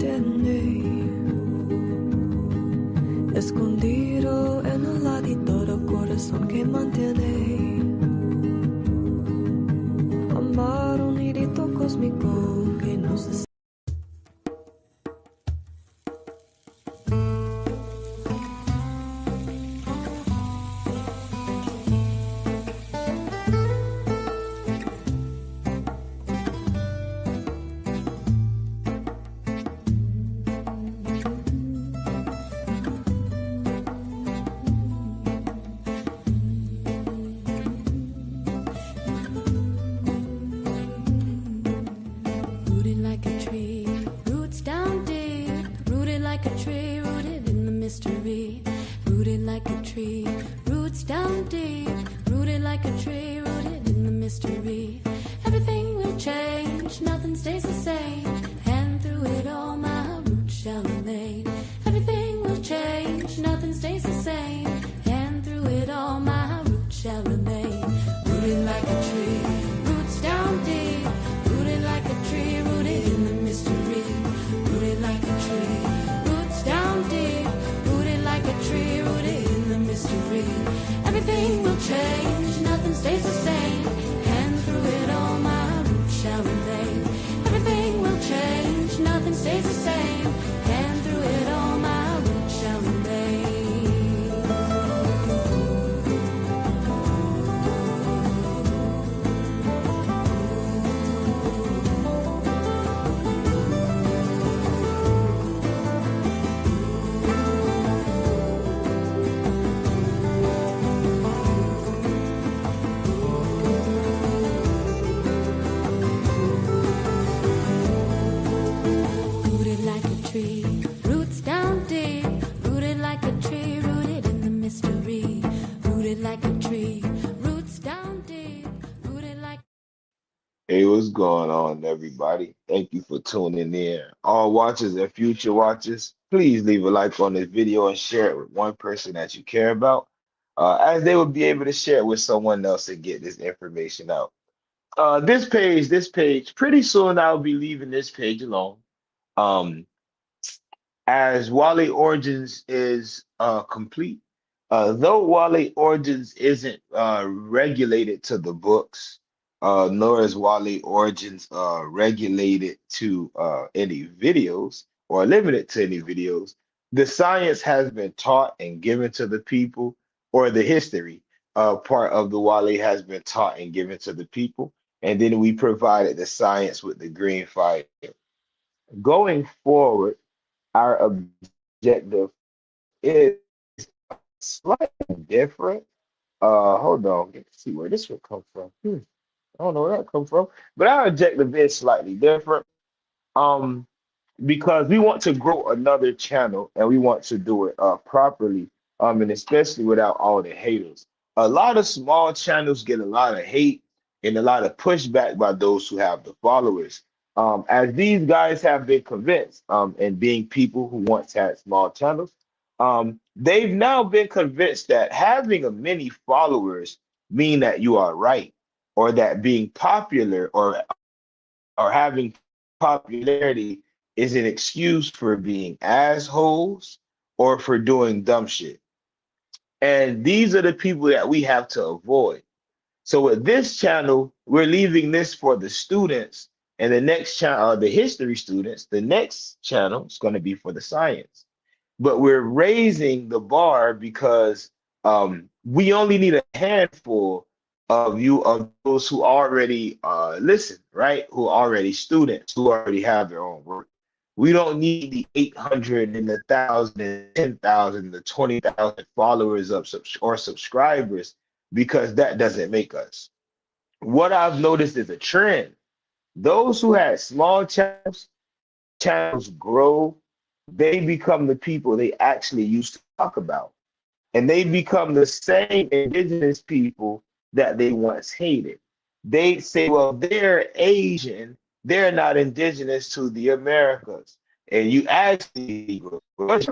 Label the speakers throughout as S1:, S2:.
S1: extiende, escondido en el ladito del corazón que mantiene. Amar un hito cósmico que no se
S2: Hey, what's going on, everybody? Thank you for tuning in. All watchers and future watchers, please leave a like on this video and share it with one person that you care about, as they will be able to share it with someone else and get this information out. This page, pretty soon I'll be leaving this page alone. Um, as Wale Origins is complete, though Wale Origins isn't regulated to the books, nor is Wale Origins regulated to any videos or limited to any videos. The science has been taught and given to the people, or the history part of the Wale has been taught and given to the people. And then we provided the science with the green fire. Going forward, our objective is slightly different. Hold on, let's see where this would come from. I don't know where that comes from, but our objective is slightly different. Um, because we want to grow another channel and we want to do it properly. And especially without all the haters. A lot of small channels get a lot of hate and a lot of pushback by those who have the followers. As these guys have been convinced, and being people who once had small channels, they've now been convinced that having a many followers mean that you are right, or that being popular or having popularity is an excuse for being assholes or for doing dumb shit. And these are the people that we have to avoid. So with this channel, we're leaving this for the students, and the next channel, the history students, the next channel is going to be for the science. But we're raising the bar because we only need a handful of those who already listen, right? Who are already students, who already have their own work. We don't need the 800 and the 1,000 and 10,000, the 20,000 followers or subscribers, because that doesn't make us. What I've noticed is a trend. Those who had small channels grow, they become the people they actually used to talk about. And they become the same indigenous people that they once hated. They say, well, they're Asian, they're not indigenous to the Americas. And you actually, what's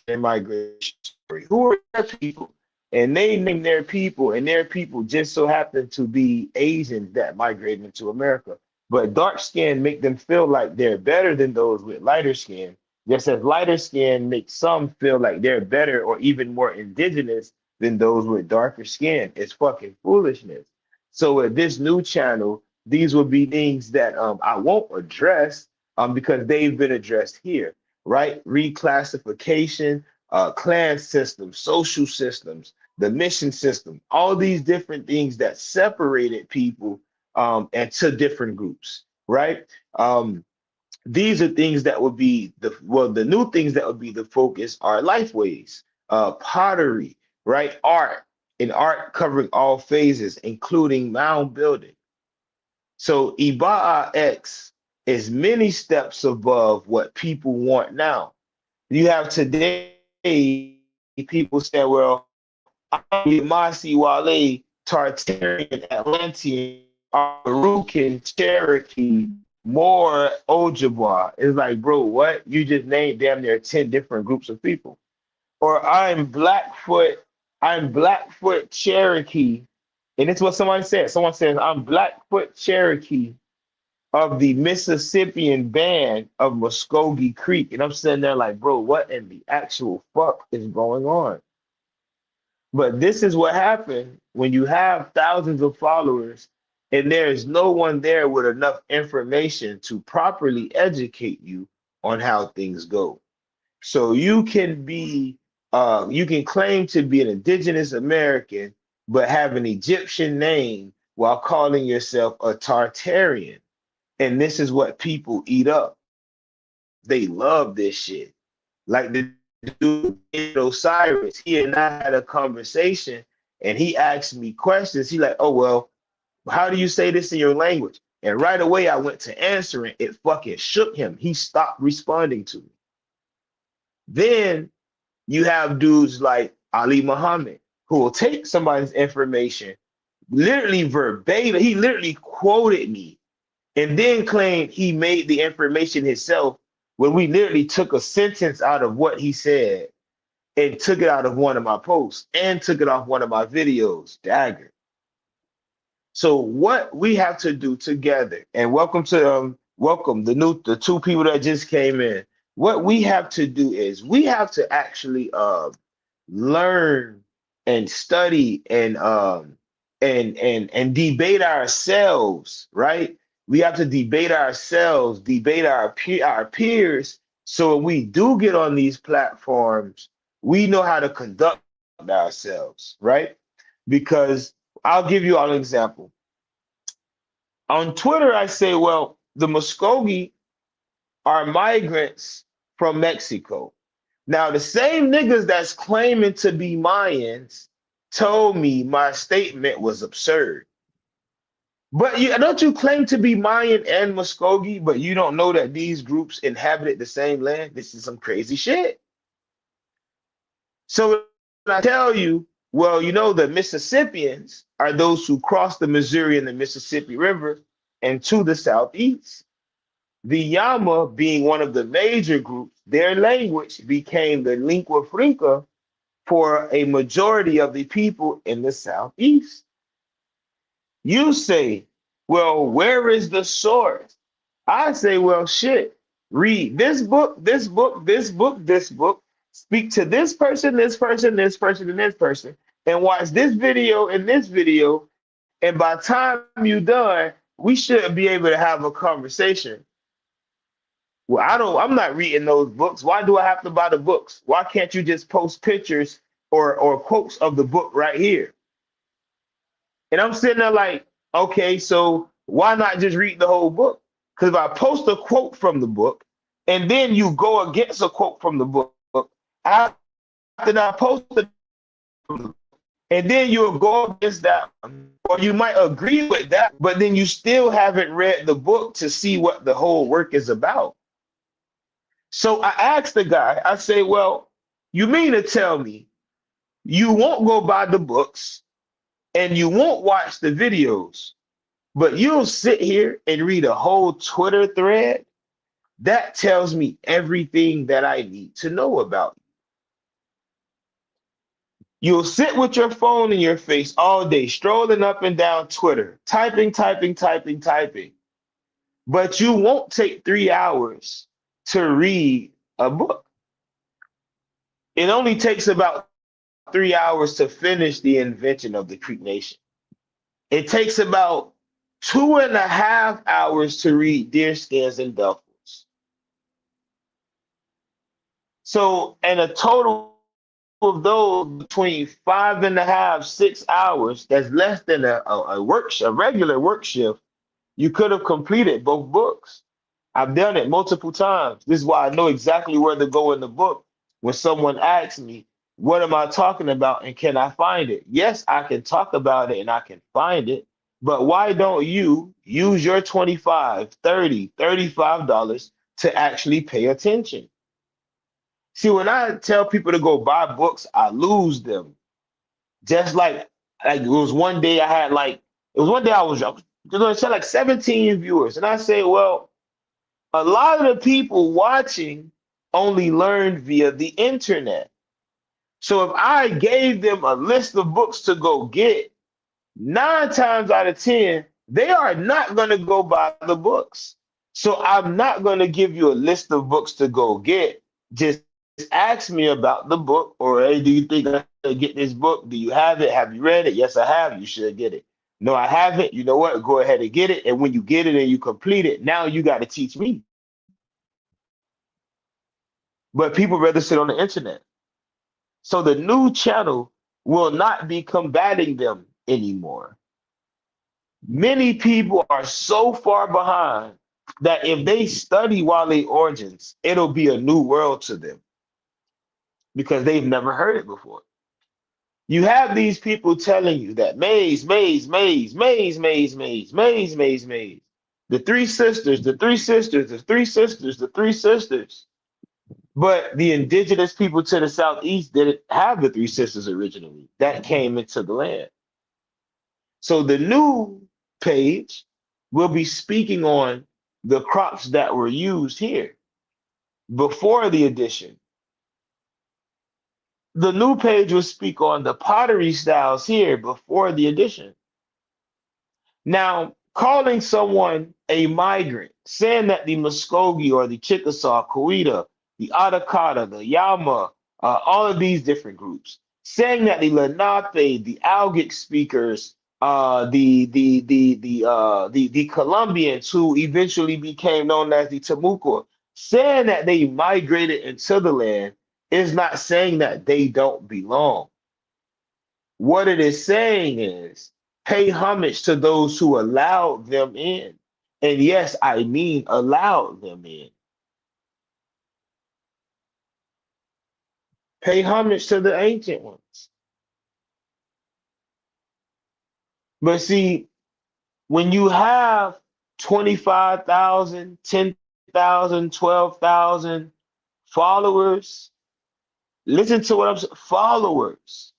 S2: your migration story? Who are their people? And they name their people, and their people just so happen to be Asians that migrated into America. but dark skin make them feel like they're better than those with lighter skin, just as lighter skin makes some feel like they're better or even more indigenous than those with darker skin. It's fucking foolishness. So with this new channel, these will be things that I won't address because they've been addressed here, right? Reclassification, clan systems, social systems, the mission system, all these different things that separated people and to different groups, right? These are things that would be the new things that would be the focus are lifeways, pottery, right? Art, and art covering all phases, including mound building. So Iba'a X is many steps above what people want now. You have today people say, well, I'm Yamasi Wale, Tartarian, Atlantean, Arucan, Cherokee, Moor, Ojibwa. It's like, bro, what? You just named damn near 10 different groups of people. Or I'm Blackfoot Cherokee. And it's what somebody said. Someone says, I'm Blackfoot Cherokee of the Mississippian band of Muskogee Creek. And I'm sitting there like, bro, what in the actual fuck is going on? But this is what happened when you have thousands of followers and there is no one there with enough information to properly educate you on how things go. So you can claim to be an indigenous American, but have an Egyptian name while calling yourself a Tartarian. And this is what people eat up. They love this shit. Like the dude Osiris, he and I had a conversation and he asked me questions. He like, oh, well, how do you say this in your language? And right away I went to answering. It fucking shook him. He stopped responding to me. Then you have dudes like Ali Muhammad who will take somebody's information, literally verbatim. He literally quoted me and then claimed he made the information himself when we literally took a sentence out of what he said and took it out of one of my posts and took it off one of my videos, Dagger. So what we have to do together, and welcome the two people that just came in. What we have to do is we have to actually learn and study and debate ourselves, right? We have to debate ourselves, debate our peers, so when we do get on these platforms, we know how to conduct ourselves, right? Because I'll give you all an example. On Twitter, I say, well, the Muskogee are migrants from Mexico. Now, the same niggas that's claiming to be Mayans told me my statement was absurd. But don't you claim to be Mayan and Muskogee, but you don't know that these groups inhabited the same land? This is some crazy shit. So when I tell you, well, you know, the Mississippians are those who crossed the Missouri and the Mississippi River and to the southeast. The Yama being one of the major groups, their language became the lingua franca for a majority of the people in the southeast. You say, well, where is the source? I say, well, shit, read this book, this book, this book, this book, speak to this person, this person, this person, and this person, and watch this video and this video. And by the time you're done, we should be able to have a conversation. Well, I'm not reading those books. Why do I have to buy the books? Why can't you just post pictures or quotes of the book right here? And I'm sitting there like, okay, so why not just read the whole book? Because if I post a quote from the book and then you go against a quote from the book, after I post it, and then you'll go against that one, or you might agree with that, but then you still haven't read the book to see what the whole work is about. So I asked the guy, I say, well, you mean to tell me you won't go buy the books and you won't watch the videos, but you'll sit here and read a whole Twitter thread? That tells me everything that I need to know about you. You'll sit with your phone in your face all day, strolling up and down Twitter, typing, typing, typing, typing. but you won't take 3 hours to read a book. It only takes about 3 hours to finish the invention of the Creek Nation. It takes about 2.5 hours to read Deerskins and Duffels. So, and a total of those between 5.5, 6 hours, that's less than a regular work shift, you could have completed both books. I've done it multiple times. This is why I know exactly where to go in the book when someone asks me, what am I talking about and can I find it? Yes, I can talk about it and I can find it, but why don't you use your 25, 30, $35 to actually pay attention? See, when I tell people to go buy books, I lose them. Just like it was one day I had like it was one day I was going to say like 17 viewers, and I say, well, a lot of the people watching only learned via the internet. So if I gave them a list of books to go get, 9 times out of 10, they are not going to go buy the books. So I'm not going to give you a list of books to go get. Just ask me about the book, or hey, do you think I should get this book? Do you have it? Have you read it? Yes, I have. You should get it. No, I haven't. You know what? Go ahead and get it. And when you get it and you complete it, now you got to teach me. But people rather sit on the internet. So the new channel will not be combating them anymore. Many people are so far behind that if they study Wale Origins, it'll be a new world to them because they've never heard it before. You have these people telling you that Maze, Maze, Maze, Maze, Maze, Maze, Maze, Maze, Maze, the three sisters, the three sisters, the three sisters, the three sisters. But the indigenous people to the southeast didn't have the three sisters originally. That came into the land. So the new page will be speaking on the crops that were used here before the addition. The new page will speak on the pottery styles here before the addition. Now, calling someone a migrant, saying that the Muskogee or the Chickasaw, Coweta, the Atacama, the Yama, all of these different groups, saying that the Lenape, the Algic speakers, the Colombians who eventually became known as the Temuco, saying that they migrated into the land is not saying that they don't belong. What it is saying is pay homage to those who allowed them in. And yes, I mean allowed them in. Pay homage to the ancient ones. But see, when you have 25,000, 10,000, 12,000 followers, listen to what I'm saying, followers,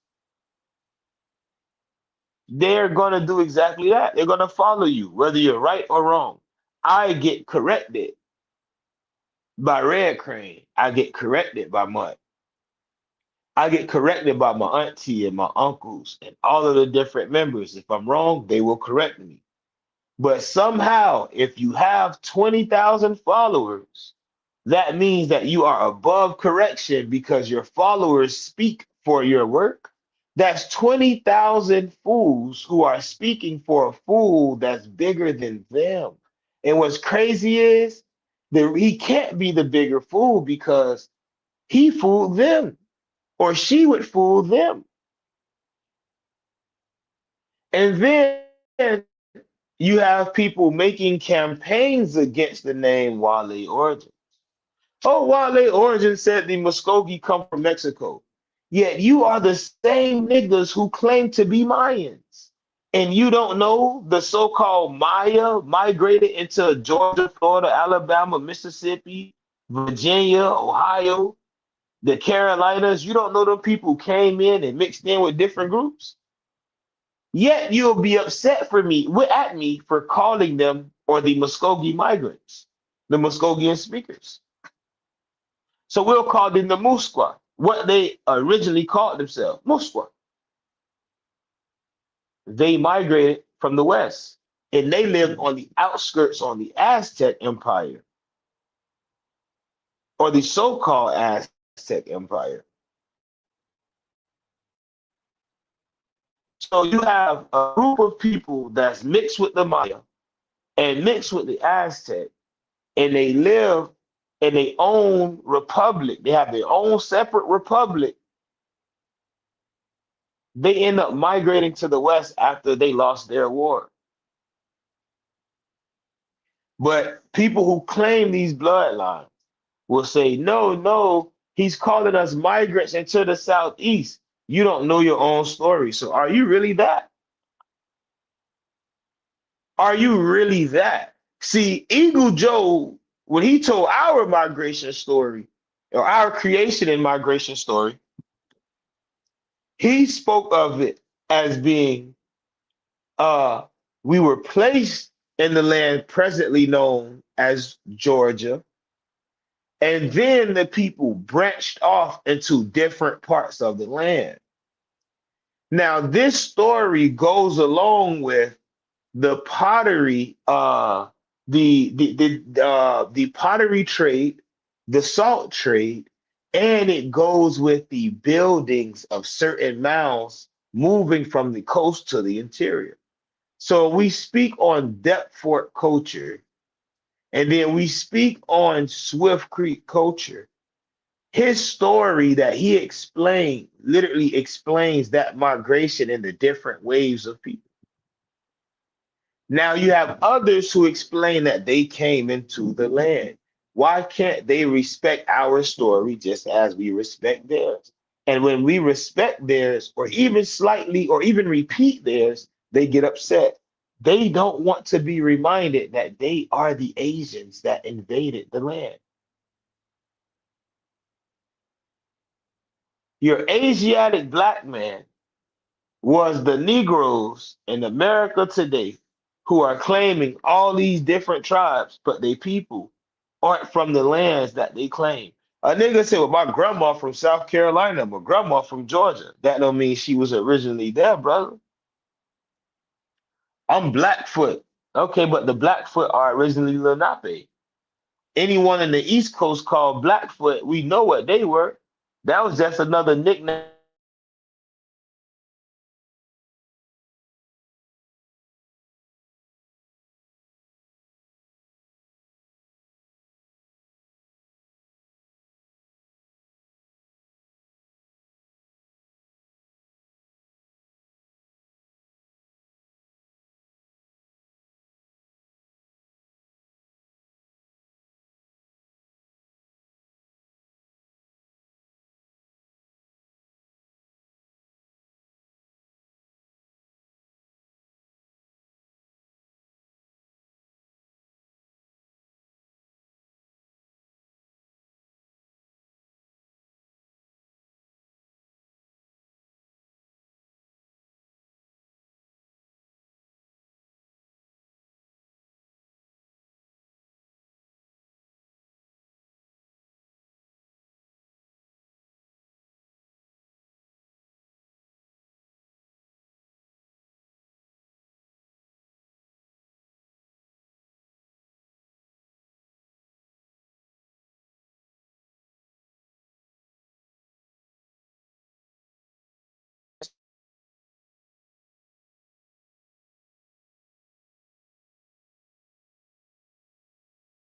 S2: they're going to do exactly that. They're going to follow you, whether you're right or wrong. I get corrected by Red Crane. I get corrected by Mud. I get corrected by my auntie and my uncles and all of the different members. If I'm wrong, they will correct me. But somehow, if you have 20,000 followers, that means that you are above correction because your followers speak for your work. That's 20,000 fools who are speaking for a fool that's bigger than them. And what's crazy is that he can't be the bigger fool because he fooled them or she would fool them. And then you have people making campaigns against the name Wale Origins. Oh, Wale Origins said the Muskogee come from Mexico. Yet you are the same niggas who claim to be Mayans. And you don't know the so-called Maya migrated into Georgia, Florida, Alabama, Mississippi, Virginia, Ohio, the Carolinas. You don't know the people who came in and mixed in with different groups. Yet you'll be upset at me for calling them or the Muskogee migrants, the Muskogean speakers. So we'll call them the Musqueam, what they originally called themselves, Musqueam. They migrated from the West and they lived on the outskirts on the Aztec Empire, or the so-called Aztec Empire. So you have a group of people that's mixed with the Maya and mixed with the Aztec, and they live in their own republic. They have their own separate republic. They end up migrating to the West after they lost their war. But people who claim these bloodlines will say, no, no, he's calling us migrants into the Southeast. You don't know your own story. So are you really that? Are you really that? See, Eagle Joe, when he told our migration story, or our creation and migration story, he spoke of it as being uh we were placed in the land presently known as Georgia, and then the people branched off into different parts of the land. Now, this story goes along with the pottery, the pottery trade, the salt trade, and it goes with the buildings of certain mounds moving from the coast to the interior. So we speak on Depth Fort culture, and then we speak on Swift Creek culture. His story that he explained literally explains that migration and the different waves of people. Now you have others who explain that they came into the land. Why can't they respect our story just as we respect theirs? And when we respect theirs, or even slightly, or even repeat theirs, they get upset. They don't want to be reminded that they are the Asians that invaded the land. Your Asiatic black man was the Negroes in America today who are claiming all these different tribes, but they people aren't from the lands that they claim. A nigga said, well, my grandma from South Carolina, my grandma from Georgia. That don't mean she was originally there, brother. I'm Blackfoot. Okay, but the Blackfoot are originally Lenape. Anyone in the East Coast called Blackfoot, we know what they were. That was just another nickname